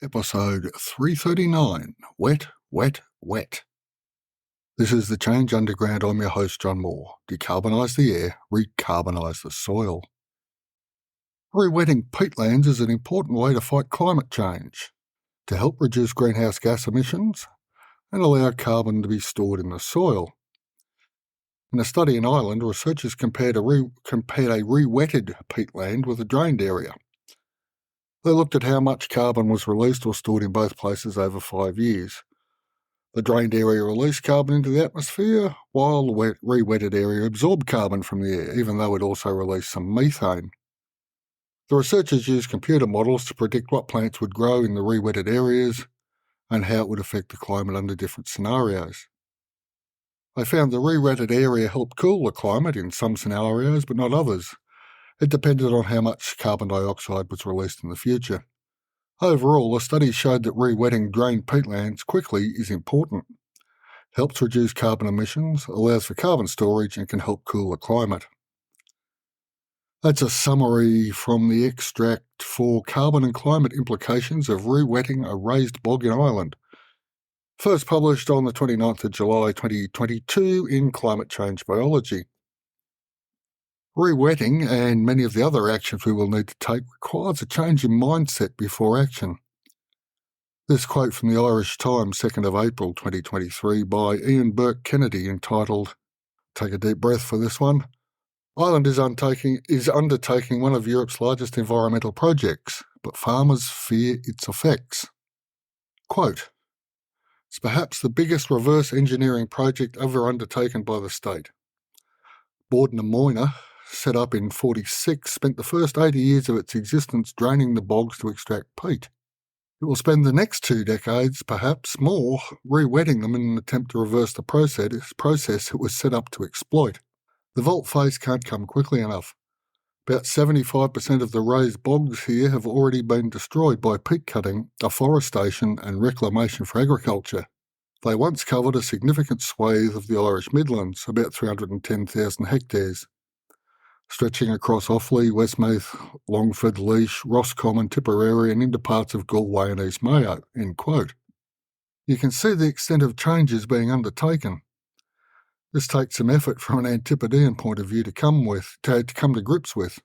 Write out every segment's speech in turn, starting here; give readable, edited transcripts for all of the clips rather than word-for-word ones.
Episode 339, Wet, Wet, Wet. This is The Change Underground. I'm your host, John Moore. Decarbonise the air, recarbonise the soil. Rewetting peatlands is an important way to fight climate change, to help reduce greenhouse gas emissions and allow carbon to be stored in the soil. In a study in Ireland, researchers compared a rewetted peatland with a drained area. They looked at how much carbon was released or stored in both places over 5 years. The drained area released carbon into the atmosphere, while the rewetted area absorbed carbon from the air, even though it also released some methane. The researchers used computer models to predict what plants would grow in the rewetted areas and how it would affect the climate under different scenarios. They found the rewetted area helped cool the climate in some scenarios, but not others. It depended on how much carbon dioxide was released in the future. Overall, the study showed that rewetting drained peatlands quickly is important, helps reduce carbon emissions, allows for carbon storage, and can help cool the climate. That's a summary from the extract for carbon and climate implications of rewetting a raised bog in Ireland, first published on the 29th of July 2022 in Climate Change Biology. Rewetting and many of the other actions we will need to take requires a change in mindset before action. This quote from the Irish Times, 2nd of April 2023 by Ian Burke Kennedy, entitled, take a deep breath for this one, Ireland is undertaking one of Europe's largest environmental projects, but farmers fear its effects. Quote, it's perhaps the biggest reverse engineering project ever undertaken by the state. Borden and Moyna, set up in 1946, spent the first 80 years of its existence draining the bogs to extract peat. It will spend the next 2 decades, perhaps more, rewetting them in an attempt to reverse the process it was set up to exploit. The vault phase can't come quickly enough. About 75% of the raised bogs here have already been destroyed by peat cutting, afforestation and reclamation for agriculture. They once covered a significant swathe of the Irish Midlands, about 310,000 hectares, stretching across Offaly, Westmeath, Longford, Laois, Roscommon, Tipperary and into parts of Galway and East Mayo. End quote. You can see the extent of changes being undertaken. This takes some effort from an Antipodean point of view to come to grips with.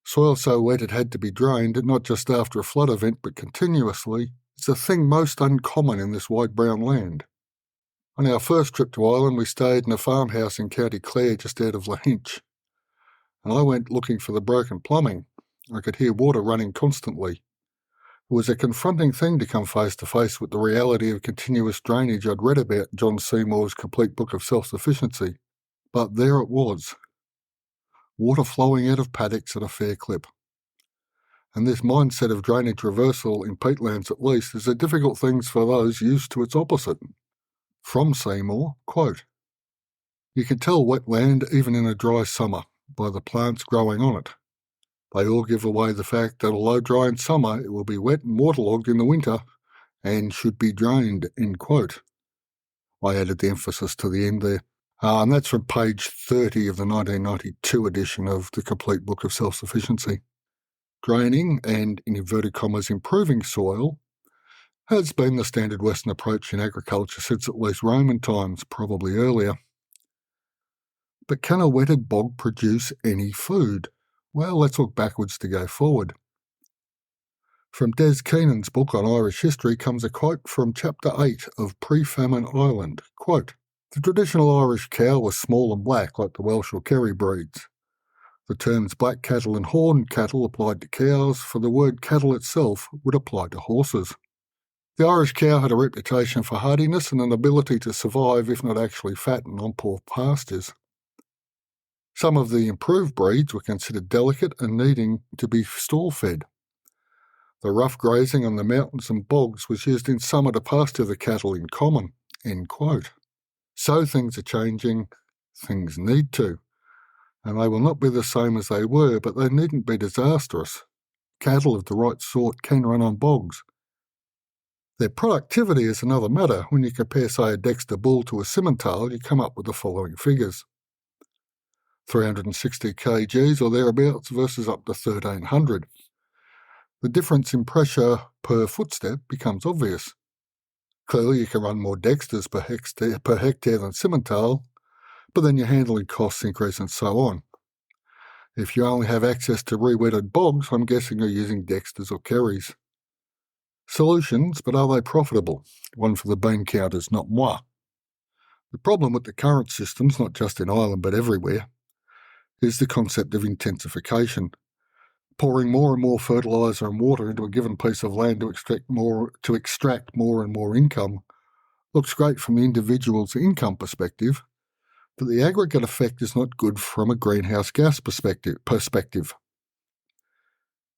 Soil so wet it had to be drained, not just after a flood event but continuously, is a thing most uncommon in this wide brown land. On our first trip to Ireland, we stayed in a farmhouse in County Clare just out of Lahinch, and I went looking for the broken plumbing. I could hear water running constantly. It was a confronting thing to come face to face with the reality of continuous drainage I'd read about in John Seymour's Complete Book of Self-Sufficiency. But there it was. Water flowing out of paddocks at a fair clip. And this mindset of drainage reversal, in peatlands at least, is a difficult thing for those used to its opposite. From Seymour, quote, you can tell wetland even in a dry summer by the plants growing on it. They all give away the fact that although dry in summer, it will be wet and waterlogged in the winter and should be drained, end quote. I added the emphasis to the end there. And that's from page 30 of the 1992 edition of the Complete Book of Self-Sufficiency. Draining and, in inverted commas, improving soil has been the standard Western approach in agriculture since at least Roman times, probably earlier. But can a wetted bog produce any food? Well, let's look backwards to go forward. From Des Keenan's book on Irish history comes a quote from Chapter 8 of Pre-Famine Ireland. Quote, the traditional Irish cow was small and black like the Welsh or Kerry breeds. The terms black cattle and horned cattle applied to cows, for the word cattle itself would apply to horses. The Irish cow had a reputation for hardiness and an ability to survive, if not actually fatten, on poor pastures. Some of the improved breeds were considered delicate and needing to be stall-fed. The rough grazing on the mountains and bogs was used in summer to pasture the cattle in common, end quote. So things are changing, things need to, and they will not be the same as they were, but they needn't be disastrous. Cattle of the right sort can run on bogs. Their productivity is another matter. When you compare, say, a Dexter bull to a Simmental, you come up with the following figures. 360 kgs or thereabouts versus up to 1,300. The difference in pressure per footstep becomes obvious. Clearly, you can run more dexters per hectare than Simmental, but then your handling costs increase and so on. If you only have access to rewetted bogs, I'm guessing you're using dexters or kerries. Solutions, but are they profitable? One for the bean counters, not moi. The problem with the current systems, not just in Ireland but everywhere, is the concept of intensification. Pouring more and more fertiliser and water into a given piece of land to extract more and more income looks great from the individual's income perspective, but the aggregate effect is not good from a greenhouse gas perspective.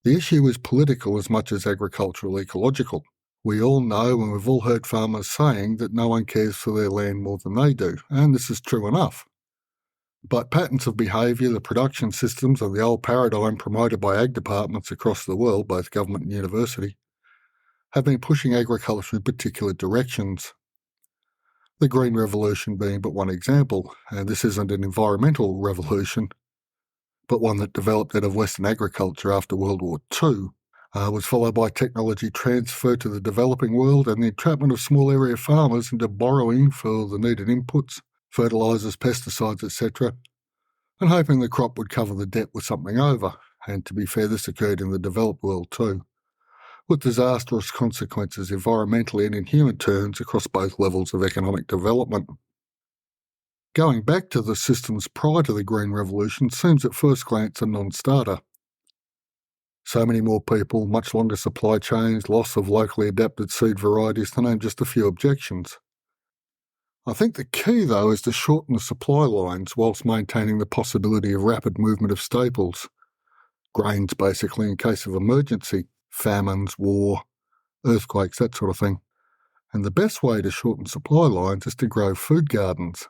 The issue is political as much as agricultural ecological. We all know and we've all heard farmers saying that no one cares for their land more than they do, and this is true enough. But patterns of behaviour, the production systems of the old paradigm promoted by ag departments across the world, both government and university, have been pushing agriculture in particular directions. The Green Revolution being but one example, and this isn't an environmental revolution, but one that developed out of Western agriculture after World War II, was followed by technology transfer to the developing world and the entrapment of small area farmers into borrowing for the needed inputs, fertilisers, pesticides, etc., and hoping the crop would cover the debt with something over. And to be fair, this occurred in the developed world too, with disastrous consequences environmentally and in human terms across both levels of economic development. Going back to the systems prior to the Green Revolution seems at first glance a non-starter. So many more people, much longer supply chains, loss of locally adapted seed varieties, to name just a few objections. I think the key, though, is to shorten the supply lines whilst maintaining the possibility of rapid movement of staples. Grains, basically, in case of emergency, famines, war, earthquakes, that sort of thing. And the best way to shorten supply lines is to grow food gardens.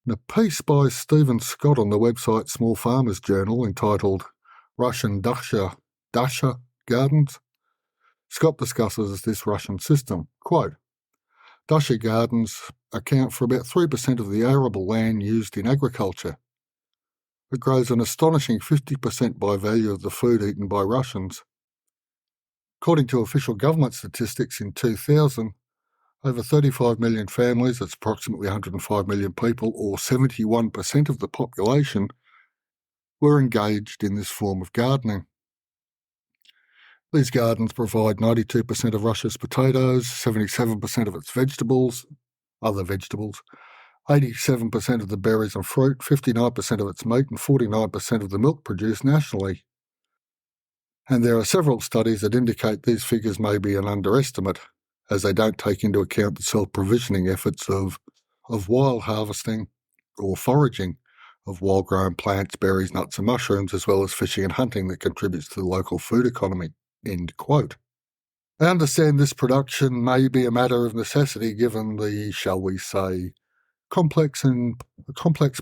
In a piece by Stephen Scott on the website Small Farmers Journal entitled Russian Dacha Gardens, Scott discusses this Russian system. Quote, Dacha gardens account for about 3% of the arable land used in agriculture. It grows an astonishing 50% by value of the food eaten by Russians. According to official government statistics in 2000, over 35 million families, that's approximately 105 million people, or 71% of the population, were engaged in this form of gardening. These gardens provide 92% of Russia's potatoes, 77% of its other vegetables, 87% of the berries and fruit, 59% of its meat, and 49% of the milk produced nationally. And there are several studies that indicate these figures may be an underestimate, as they don't take into account the self-provisioning efforts of wild harvesting or foraging of wild-grown plants, berries, nuts and mushrooms, as well as fishing and hunting that contributes to the local food economy. End quote. I understand this production may be a matter of necessity given the, shall we say, complex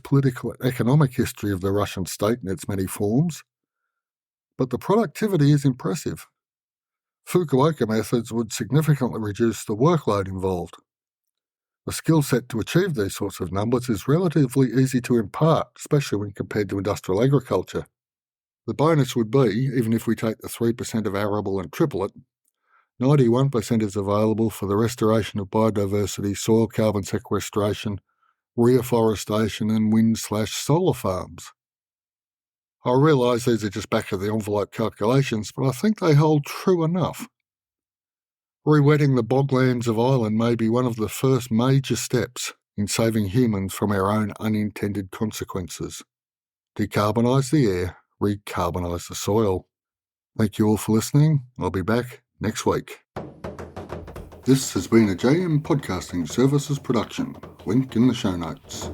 political and economic history of the Russian state in its many forms, but the productivity is impressive. Fukuoka methods would significantly reduce the workload involved. The skill set to achieve these sorts of numbers is relatively easy to impart, especially when compared to industrial agriculture. The bonus would be, even if we take the 3% of arable and triple it, 91% is available for the restoration of biodiversity, soil carbon sequestration, reforestation and wind/solar farms. I realise these are just back-of-the-envelope calculations, but I think they hold true enough. Rewetting the boglands of Ireland may be one of the first major steps in saving humans from our own unintended consequences. Decarbonise the air, recarbonise the soil. Thank you all for listening. I'll be back next week. This has been a JM Podcasting Services production. Link in the show notes.